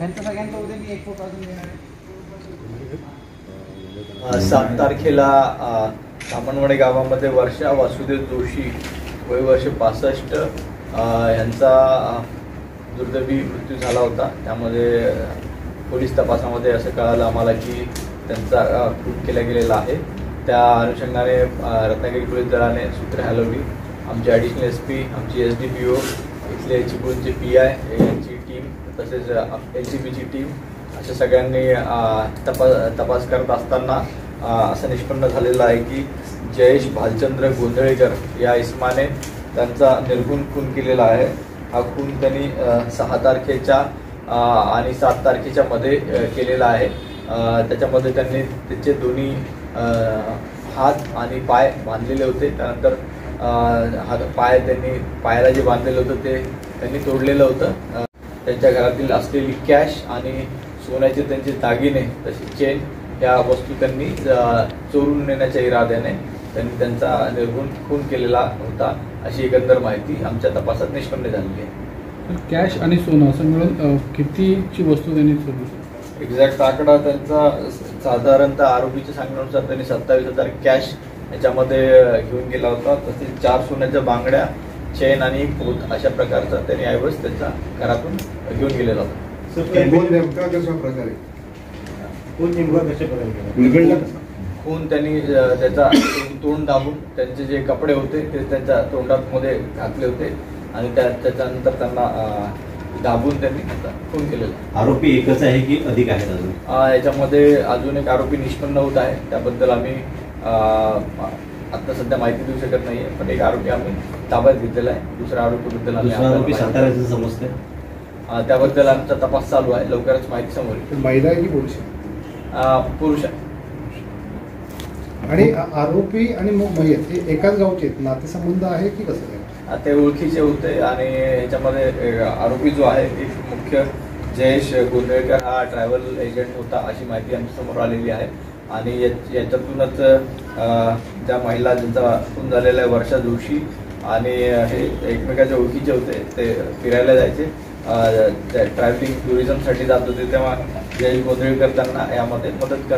त्यांचं सगळ्यांचं उद्या मी एक फोटो अजून देणार आहे. 7 तारखेला कामनवणे गावामध्ये वर्षा वासुदेव जोशी वय वर्ष 65 यांचा दुर्दैवी मृत्यू झाला होता. त्यामध्ये पोलीस तपासामध्ये असं कळालं आम्हाला की त्यांचा खून केला गेलेला आहे. त्या अनुषंगाने रत्नागिरी पोलीस दलाने सूत्रे हलवली. आमचे ॲडिशनल SP, आमची SDPO, इथले चिपळूणचे PI यांची टीम तसेच LCBची टीम अशा सगळ्यांनी तपास करत असताना असं निष्पन्न झालेलं आहे की जयेश भालचंद्र गोंधळेकर या इसमाने त्यांचा निर्गुण खून केलेला आहे. हा खून त्यांनी 6 तारखेच्या आणि 7 तारखेच्या मध्ये केलेला आहे. त्याच्यामध्ये त्यांनी त्याचे दोन्ही हात आणि पाय बांधलेले होते. त्यानंतर पायाला जे बांधलेलं होतं ते त्यांनी तोडलेलं होतं. त्यांच्या घरातील असलेली कॅश आणि सोन्याचे त्यांचे दागिने तसेच चेन या वस्तू त्यांनी चोरून नेण्याच्या इराद्याने त्यांनी त्यांचा निर्गुण खून केलेला होता अशी एकंदर माहिती आमच्या तपासात निष्पन्न झालेली आहे. कॅश आणि सोनं असं मिळून कितीची वस्तू त्यांनी चोरली? एक्झॅक्ट आकडा त्यांचा साधारणतः आरोपीच्या सांगण्यानुसार त्यांनी 27,000 कॅश याच्यामध्ये घेऊन गेला होता. तसेच 4 सोन्याच्या बांगड्या, चेन आणि एक पोत अशा प्रकारचा त्यांनी ऐवज त्यांच्या घरातून घेऊन गेलेला होता. खून त्यांनी त्याचा तोंड दाबून त्यांचे जे कपडे होते ते त्यांच्या तोंडामध्ये घातले होते आणि त्याच्यानंतर त्यांना दाबून त्यांनी खून केलेला. आरोपी एकच आहे की अधिक आहेत अजून? याच्यामध्ये अजून एक आरोपी निष्पन्न होत आहे. त्याबद्दल आम्ही आता सध्या माहिती देऊ शकत नाहीये, पण एक आरोपी आम्ही ताब्यात घेतलेला आहे. दुसऱ्या आरोपीबद्दल आरोपी साताऱ्याचं समजते, त्याबद्दल आमचा तपास चालू आहे. लवकरच माहिती समोर येईल. महिला आहे की पुरुष? पुरुष आहे. आणि आरोपी आणि मयत हे एकाच गावचे आहेत, नातेसंबंध आहे की कसं आहे? ते ओळखीचे होते आणि याच्यामध्ये आरोपी जो आहे एक मुख्य जयेश गोंधळेकर हा ट्रॅव्हल एजंट होता अशी माहिती आमच्या समोर आलेली आहे. आणि याच्यातूनच ज्या महिला ज्यांचा खून झालेला आहे वर्षा जोशी आणि हे एकमेकाच्या ओळखीचे होते. ते फिरायला जायचे, ट्रॅव्हलिंग टुरिझमसाठी जात होते, तेव्हा जयेश गोंधळेकर त्यांना यामध्ये मदत